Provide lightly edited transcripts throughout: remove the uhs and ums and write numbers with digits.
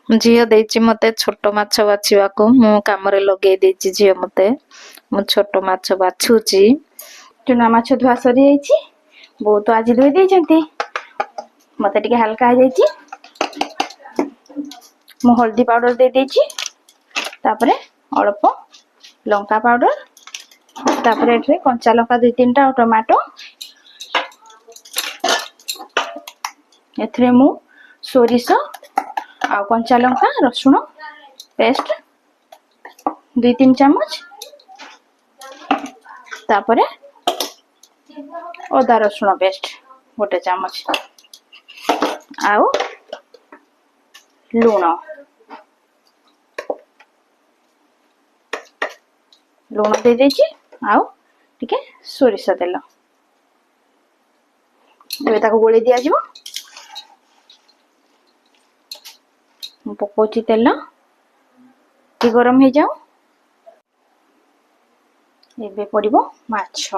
झील देछि मते छोट माछ बाछिबाकू मु कामरे लगे देछि झील मते मु छोट माछ बाछुची चुना माछ धुआ सरी जाइछि बहुत आज धोई देइछन्ती मते टिके हल्का हो जाइछि मु हल्दी पाउडर दे देछि तापरे अल्प लंका पाउडर तापरे एठे कंचा लंका 2-3टा और टमाटो एथरे मु सोरिष आ कंचा लंका रसुण पेस्ट 2-3 चम्मच तापरे अदा रसुण पेस्ट 1 चम्मच आउ लूण लूण दे देछि आउ टिके सोरिष तेल एबे ताको गोळी दिया जिवो पकोची तेल टी गरम हो जाओ एबे पड़िबो माछ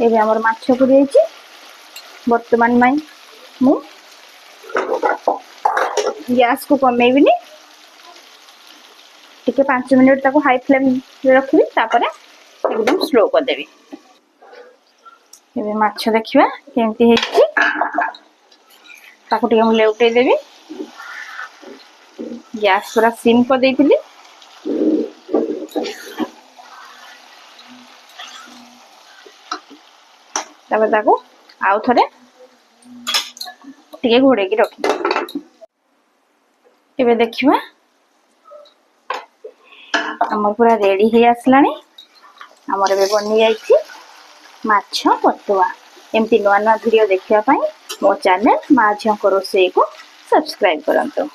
एबे हमर माछ पड़ी जाइछि वर्तमान में मु गैस को कमेबिनी टिके 5 मिनिट ताको हाई फ्लेम रे रखिबी तापरे एकदम स्लो कर देबी एबे माछ देखिबा केमती हेछि ताको टिके मु लेउटे देबी गैस पूरा सिम कर देइथिली तापर ताको आउ थरे टिके घोड़े की रखी एबे देखिबा हमर पूरा रेडी हे आसलानी हमर बे बनि जाइछि माछ पतुआ एमती नवा नवा वीडियो देखिया पई मो चैनल माँ झियो को रोसई को सब्सक्राइब करंतु।